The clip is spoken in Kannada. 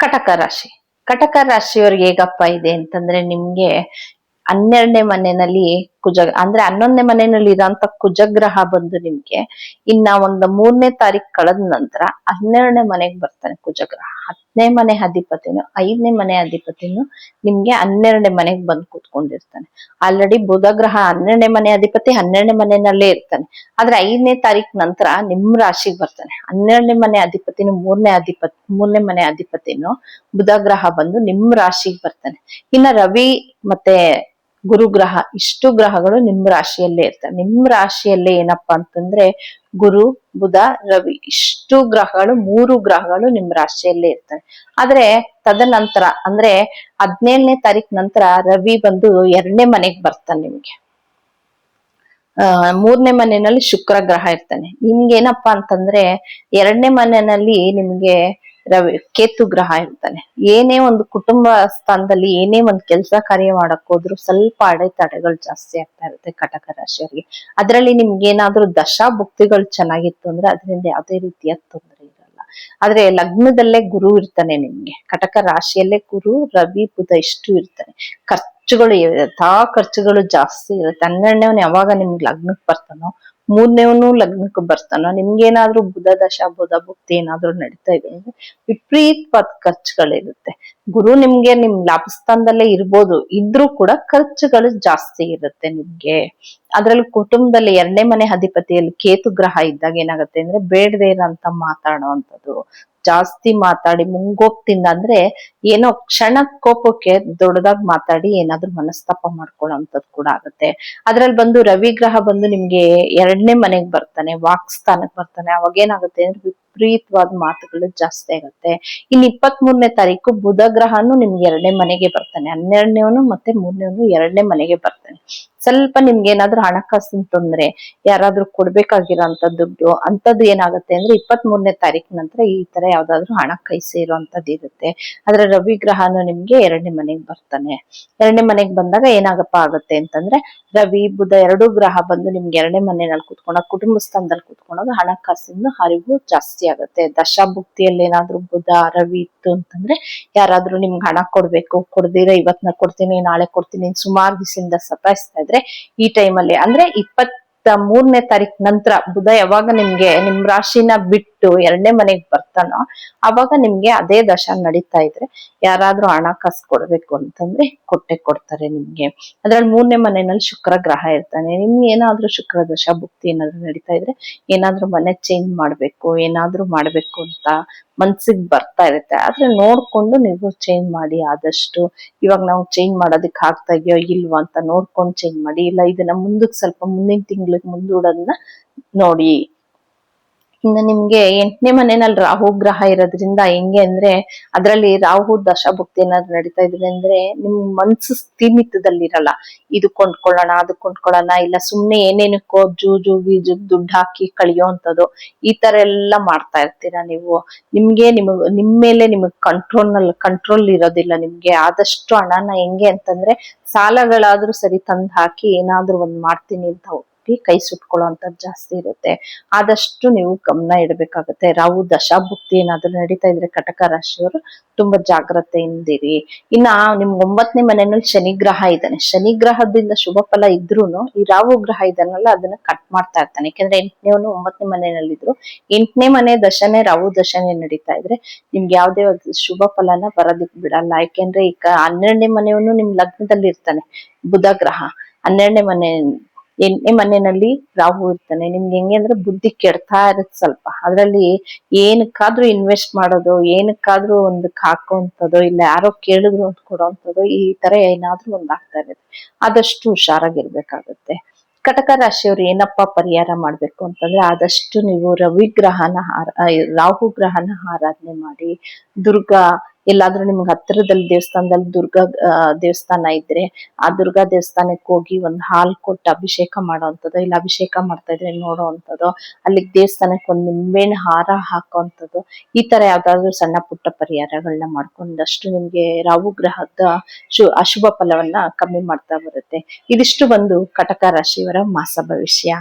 ಕಟಕ ರಾಶಿ. ಕಟಕ ರಾಶಿಯವರಿಗೆ ಹೇಗಪ್ಪ ಇದೆ ಅಂತಂದ್ರೆ, ನಿಮ್ಗೆ 12ನೇ ಮನೆಯಲ್ಲಿ ಕುಜ ಅಂದ್ರೆ 11ನೇ ಮನೆಯಲ್ಲಿ ಇರೋಂತ ಕುಜಗ್ರಹ ಬಂದು ನಿಮ್ಗೆ ಇನ್ನ ಒಂದು 3ನೇ ತಾರೀಕು ಕಳೆದ ನಂತರ 12ನೇ ಮನೆಗೆ ಬರ್ತಾನೆ ಕುಜಗ್ರಹ. 10ನೇ ಮನೆ ಅಧಿಪತಿನು 5ನೇ ಮನೆ ಅಧಿಪತಿನು ನಿಮ್ಗೆ 12ನೇ ಮನೆಗೆ ಬಂದು ಕೂತ್ಕೊಂಡಿರ್ತಾನೆ. ಆಲ್ರೆಡಿ ಬುಧ ಗ್ರಹ 12ನೇ ಮನೆ ಅಧಿಪತಿ 12ನೇ ಮನೆಯಲ್ಲೇ ಇರ್ತಾನೆ. ಆದ್ರೆ 5ನೇ ತಾರೀಕು ನಂತರ ನಿಮ್ ರಾಶಿಗೆ ಬರ್ತಾನೆ. 12ನೇ ಮನೆ ಅಧಿಪತಿನು 3ನೇ ಮನೆ ಅಧಿಪತಿನು ಬುಧ ಗ್ರಹ ಬಂದು ನಿಮ್ ರಾಶಿಗೆ ಬರ್ತಾನೆ. ಇನ್ನ ರವಿ ಮತ್ತೆ ಗುರುಗ್ರಹ ಇಷ್ಟು ಗ್ರಹಗಳು ನಿಮ್ ರಾಶಿಯಲ್ಲೇ ಇರ್ತಾರೆ. ನಿಮ್ ರಾಶಿಯಲ್ಲೇ ಏನಪ್ಪಾ ಅಂತಂದ್ರೆ ಗುರು, ಬುಧ, ರವಿ ಇಷ್ಟು ಗ್ರಹಗಳು 3 ಗ್ರಹಗಳು ನಿಮ್ ರಾಶಿಯಲ್ಲೇ ಇರ್ತಾರೆ. ಆದ್ರೆ ತದನಂತರ ಅಂದ್ರೆ 17ನೇ ತಾರೀಕು ನಂತರ ರವಿ ಬಂದು 2ನೇ ಮನೆಗೆ ಬರ್ತಾನೆ ನಿಮ್ಗೆ. 3ನೇ ಮನೆಯಲ್ಲಿ ಶುಕ್ರ ಗ್ರಹ ಇರ್ತಾನೆ. ನಿಮ್ಗೆ ಏನಪ್ಪಾ ಅಂತಂದ್ರೆ 2ನೇ ಮನೆಯಲ್ಲಿ ನಿಮ್ಗೆ ರವಿ ಕೇತು ಗ್ರಹ ಇರ್ತಾನೆ. ಏನೇ ಒಂದು ಕುಟುಂಬ ಸ್ಥಾನದಲ್ಲಿ ಏನೇ ಒಂದು ಕೆಲಸ ಕಾರ್ಯ ಮಾಡಕ್ ಹೋದ್ರು ಸ್ವಲ್ಪ ಅಡೆತಡೆಗಳು ಜಾಸ್ತಿ ಆಗ್ತಾ ಇರುತ್ತೆ ಕಟಕ ರಾಶಿಯವರಿಗೆ. ಅದ್ರಲ್ಲಿ ನಿಮ್ಗೆ ಏನಾದ್ರೂ ದಶಾ ಭುಕ್ತಿಗಳು ಚೆನ್ನಾಗಿತ್ತು ಅಂದ್ರೆ ಅದರಿಂದ ಯಾವುದೇ ರೀತಿಯ ತೊಂದರೆ ಇರಲ್ಲ. ಆದ್ರೆ ಲಗ್ನದಲ್ಲೇ ಗುರು ಇರ್ತಾನೆ ನಿಮ್ಗೆ. ಕಟಕ ರಾಶಿಯಲ್ಲೇ ಗುರು, ರವಿ, ಬುಧ ಇಷ್ಟು ಇರ್ತಾನೆ. ಖರ್ಚುಗಳು ಖರ್ಚುಗಳು ಜಾಸ್ತಿ ಇರುತ್ತೆ. 12ನೇವನು ಯಾವಾಗ ನಿಮ್ಗೆ ಲಗ್ನಕ್ಕೆ ಬರ್ತಾನೋ 3ನೇವನು ಲಗ್ನಕ್ಕೆ ಬರ್ತಾನೋ ನಿಮ್ಗೇನಾದ್ರೂ ಬುಧ ದಶಾ ಬುಧ ಭುಕ್ತಿ ಏನಾದ್ರೂ ನಡೀತಾ ಇದೆ ಅಂದ್ರೆ ವಿಪರೀತವಾದ ಖರ್ಚುಗಳಿರುತ್ತೆ. ಗುರು ನಿಮ್ಗೆ ನಿಮ್ ಲಾಭಸ್ಥಾನದಲ್ಲೇ ಇರ್ಬೋದು, ಇದ್ರೂ ಕೂಡ ಖರ್ಚುಗಳು ಜಾಸ್ತಿ ಇರುತ್ತೆ ನಿಮ್ಗೆ. ಅದ್ರಲ್ಲಿ ಕುಟುಂಬದಲ್ಲಿ 2ನೇ ಮನೆ ಅಧಿಪತಿಯಲ್ಲಿ ಕೇತು ಗ್ರಹ ಇದ್ದಾಗ ಏನಾಗುತ್ತೆ ಅಂದ್ರೆ ಬೇಡದೇ ಇರೋಂತ ಮಾತಾಡುವಂಥದ್ದು, ಜಾಸ್ತಿ ಮಾತಾಡಿ ಮುಂಗೋಪ್ತಿಂದ ಅಂದ್ರೆ ಏನೋ ಕ್ಷಣ ಕೋಪಕ್ಕೆ ದೊಡ್ಡದಾಗಿ ಮಾತಾಡಿ ಏನಾದ್ರೂ ಮನಸ್ತಾಪ ಮಾಡ್ಕೊಳ್ಳೋಂಥದ್ದು ಕೂಡ ಆಗುತ್ತೆ. ಅದ್ರಲ್ಲಿ ಬಂದು ರವಿ ಗ್ರಹ ಬಂದು ನಿಮ್ಗೆ 2ನೇ ಮನೆಗೆ ಬರ್ತಾನೆ, ವಾಕ್ಸ್ಥಾನಕ್ಕೆ ಬರ್ತಾನೆ. ಅವಾಗ ಏನಾಗುತ್ತೆ ಅಂದ್ರೆ ವಿಪರೀತವಾದ ಮಾತುಗಳು ಜಾಸ್ತಿ ಆಗುತ್ತೆ. ಇನ್ನು 23ನೇ ತಾರೀಕು ಬುಧ ಗ್ರಹನು ನಿಮ್ಗೆ 2ನೇ ಮನೆಗೆ ಬರ್ತಾನೆ. 12ನೇವನು ಮತ್ತೆ 3ನೇವನು 2ನೇ ಮನೆಗೆ ಬರ್ತಾನೆ. ಸ್ವಲ್ಪ ನಿಮ್ಗೆ ಏನಾದ್ರೂ ಹಣಕಾಸಿನ ತೊಂದ್ರೆ, ಯಾರಾದ್ರೂ ಕೊಡ್ಬೇಕಾಗಿರೋಂತ ದುಡ್ಡು ಅಂತದ್ದು ಏನಾಗುತ್ತೆ ಅಂದ್ರೆ 23ನೇ ತಾರೀಕು ನಂತರ ಈ ತರ ಯಾವ್ದಾದ್ರು ಹಣ ಕೈ ಸೇರುವಂತದ್ದು ಇರುತ್ತೆ. ಆದ್ರೆ ರವಿ ಗ್ರಹನು ನಿಮ್ಗೆ 2ನೇ ಮನೆಗೆ ಬರ್ತಾನೆ. 2ನೇ ಮನೆಗೆ ಬಂದಾಗ ಏನಾಗಪ್ಪ ಆಗುತ್ತೆ ಅಂತಂದ್ರೆ ರವಿ ಬುಧ 2 ಗ್ರಹ ಬಂದು ನಿಮ್ಗೆ 2ನೇ ಮನೆಯಲ್ಲಿ ಕುತ್ಕೊಂಡಾಗ ಕುಟುಂಬ ಸ್ಥಾನದಲ್ಲಿ ಕುತ್ಕೊಂಡಾಗ ಹಣಕಾಸಿನ ಹರಿವು ಜಾಸ್ತಿ ಆಗುತ್ತೆ. ದಶಾಭುಕ್ತಿಯಲ್ಲಿ ಏನಾದ್ರೂ ಬುಧ ರವಿ ಇತ್ತು ಅಂತಂದ್ರೆ ಯಾರಾದ್ರೂ ನಿಮ್ಗೆ ಹಣ ಕೊಡ್ಬೇಕು, ಕೊಡ್ದಿರ ಇವತ್ ನಾ ಕೊಡ್ತೀನಿ ನಾಳೆ ಕೊಡ್ತೀನಿ ಸುಮಾರು ದಿವಸದಿಂದ ಸತಾಯಿಸ್ತಾ ಇದ್ರೆ ಈ ಟೈಮಲ್ಲಿ ಅಂದ್ರೆ 23ನೇ ತಾರೀಕು ನಂತರ ಬುಧ ಯಾವಾಗ ನಿಮ್ಗೆ ನಿಮ್ ರಾಶಿನ ಬಿಟ್ಟು 2ನೇ ಮನೆಗೆ ಬರ್ತಾನೋ ಅವಾಗ ನಿಮ್ಗೆ ಅದೇ ದಶಾ ನಡೀತಾ ಇದ್ರೆ ಯಾರಾದ್ರೂ ಹಣಕಾಸು ಕೊಡ್ಬೇಕು ಅಂತಂದ್ರೆ ಕೊಟ್ಟೆ ಕೊಡ್ತಾರೆ ನಿಮ್ಗೆ. ಅದ್ರಲ್ಲಿ 3ನೇ ಮನೆಯಲ್ಲಿ ಶುಕ್ರ ಗ್ರಹ ಇರ್ತಾನೆ. ನಿಮ್ಗೆ ಏನಾದ್ರೂ ಶುಕ್ರ ದಶಾ ಭುಕ್ತಿ ಏನಾದ್ರು ನಡೀತಾ ಇದ್ರೆ ಏನಾದ್ರೂ ಮನೆ ಚೇಂಜ್ ಮಾಡ್ಬೇಕು, ಏನಾದ್ರೂ ಮಾಡ್ಬೇಕು ಅಂತ ಮನ್ಸಿಗೆ ಬರ್ತಾ ಇರುತ್ತೆ. ಆದ್ರೆ ನೋಡ್ಕೊಂಡು ನೀವು ಚೇಂಜ್ ಮಾಡಿ ಆದಷ್ಟು. ಇವಾಗ ನಾವು ಚೇಂಜ್ ಮಾಡೋದಕ್ಕೆ ಆಗ್ತಾ ಇದೆಯೋ ಇಲ್ವಾ ಅಂತ ನೋಡ್ಕೊಂಡು ಚೇಂಜ್ ಮಾಡಿ. ಇಲ್ಲ ಇದನ್ನ ಮುಂದಕ್ಕೆ ಸ್ವಲ್ಪ ಮುಂದಿನ ತಿಂಗಳಿಗೆ ಮುಂದೂಡೋದನ್ನ ನೋಡಿ. ಇನ್ನು ನಿಮ್ಗೆ 8ನೇ ಮನೆಯಲ್ಲಿ ರಾಹು ಗ್ರಹ ಇರೋದ್ರಿಂದ ಹೆಂಗೆ ಅಂದ್ರೆ ಅದ್ರಲ್ಲಿ ರಾಹು ದಶಾಭುಕ್ತಿ ಏನಾದ್ರು ನಡೀತಾ ಇದ್ರೆ ಅಂದ್ರೆ ನಿಮ್ ಮನ್ಸು ಸ್ಥಿಮಿತದಲ್ಲಿರಲ್ಲ. ಇದು ಕೊಂಡ್ಕೊಳ್ಳೋಣ ಅದು ಕೊಂಡ್ಕೊಳ್ಳೋಣ, ಇಲ್ಲ ಸುಮ್ನೆ ಏನೇನಕ್ಕೋ ಜೂಜು ಗೀಜು ದುಡ್ಡು ಹಾಕಿ ಕಳಿಯೋಂಥದ್ದು ಈ ತರ ಎಲ್ಲ ಮಾಡ್ತಾ ಇರ್ತೀರಾ ನೀವು. ನಿಮ್ ಮೇಲೆ ನಿಮಗ್ ಕಂಟ್ರೋಲ್ ಇರೋದಿಲ್ಲ. ನಿಮ್ಗೆ ಆದಷ್ಟು ಹಣನ ಹೆಂಗೆ ಅಂತಂದ್ರೆ ಸಾಲಗಳಾದ್ರೂ ಸರಿ ತಂದ್ ಹಾಕಿ ಏನಾದ್ರೂ ಒಂದ್ ಮಾಡ್ತೀನಿ ಅಂತ ಹೋಗಿ ಕೈ ಸುಟ್ಕೊಳ್ಳೋಂಥದ್ದು ಜಾಸ್ತಿ ಇರುತ್ತೆ. ಆದಷ್ಟು ನೀವು ಗಮನ ಇಡಬೇಕಾಗತ್ತೆ. ರಾಹು ದಶಾಭುಕ್ತಿ ಏನಾದ್ರೂ ನಡೀತಾ ಇದ್ರೆ ಕಟಕ ರಾಶಿಯವರು ತುಂಬಾ ಜಾಗ್ರತೆಯಿಂದಿರಿ. ಇನ್ನ ನಿಮ್ಗೆ 9ನೇ ಮನೆಯಲ್ಲಿ ಶನಿ ಗ್ರಹ ಇದ್ದಾನೆ. ಶನಿ ಗ್ರಹದಿಂದ ಶುಭ ಫಲ ಇದ್ರೂನು ಈ ರಾಹು ಗ್ರಹ ಇದನ್ನಲ್ಲ ಅದನ್ನ ಕಟ್ ಮಾಡ್ತಾ ಇರ್ತಾನೆ. ಯಾಕಂದ್ರೆ 8ನೇವನು 9ನೇ ಮನೆಯಲ್ಲಿ ಇದ್ರು 8ನೇ ಮನೆ ದಶನೇ ರಾಹು ದಶನೇ ನಡೀತಾ ಇದ್ರೆ ನಿಮ್ಗೆ ಯಾವ್ದೇ ಒಂದು ಶುಭ ಫಲನ ಬರೋದಿಕ್ ಬಿಡಲ್ಲ. ಯಾಕೆಂದ್ರೆ ಈಗ 12ನೇ ಮನೆಯವನು ನಿಮ್ ಲಗ್ನದಲ್ಲಿ ಇರ್ತಾನೆ ಬುಧ ಗ್ರಹ. 12ನೇ ಮನೆ 8ನೇ ಮನೆಯಲ್ಲಿ ರಾಹು ಇರ್ತಾನೆ. ನಿಮ್ಗೆ ಹೆಂಗೆ ಅಂದ್ರೆ ಬುದ್ಧಿ ಕೆಡ್ತಾ ಇರುತ್ತೆ ಸ್ವಲ್ಪ. ಅದ್ರಲ್ಲಿ ಏನಕ್ಕಾದ್ರೂ ಇನ್ವೆಸ್ಟ್ ಮಾಡೋದು, ಏನಕ್ಕಾದ್ರೂ ಒಂದಕ್ಕೆ ಹಾಕೋಂಥದ್ದು, ಇಲ್ಲ ಯಾರೋ ಕೇಳಿದ್ರು ಅಂತ ಕೊಡೋಂಥದ್ದು ಈ ತರ ಏನಾದ್ರೂ ಒಂದ್ ಆಗ್ತಾ ಇರುತ್ತೆ. ಆದಷ್ಟು ಹುಷಾರಾಗಿರ್ಬೇಕಾಗತ್ತೆ. ಕಟಕ ರಾಶಿಯವ್ರು ಏನಪ್ಪಾ ಪರಿಹಾರ ಮಾಡ್ಬೇಕು ಅಂತಂದ್ರೆ ಆದಷ್ಟು ನೀವು ರವಿ ಗ್ರಹನ ರಾಹು ಗ್ರಹನ ಆರಾಧನೆ ಮಾಡಿ. ದುರ್ಗಾ ಎಲ್ಲಾದ್ರೂ ನಿಮ್ಗೆ ಹತ್ತಿರದಲ್ಲಿ ದೇವಸ್ಥಾನದಲ್ಲಿ ದುರ್ಗಾ ದೇವಸ್ಥಾನ ಇದ್ರೆ ಆ ದುರ್ಗಾ ದೇವಸ್ಥಾನಕ್ಕೆ ಹೋಗಿ ಒಂದ್ ಹಾಲ್ ಕೊಟ್ಟು ಅಭಿಷೇಕ ಮಾಡೋವಂಥದ್ದು, ಇಲ್ಲ ಅಭಿಷೇಕ ಮಾಡ್ತಾ ಇದ್ರೆ ನೋಡೋವಂಥದ್ದು, ಅಲ್ಲಿ ದೇವಸ್ಥಾನಕ್ಕೆ ಒಂದ್ ನಿಂಬೆಹಣ್ಣು ಹಾರ ಹಾಕೋವಂಥದ್ದು ಈ ತರ ಯಾವ್ದಾದ್ರು ಸಣ್ಣ ಪುಟ್ಟ ಪರಿಹಾರಗಳನ್ನ ಮಾಡ್ಕೊಂಡಷ್ಟು ನಿಮ್ಗೆ ರಾಹು ಗ್ರಹದ ಅಶುಭ ಫಲವನ್ನ ಕಮ್ಮಿ ಮಾಡ್ತಾ ಬರುತ್ತೆ. ಇದಿಷ್ಟು ಬಂದು ಕಟಕ ರಾಶಿಯವರ ಮಾಸ ಭವಿಷ್ಯ.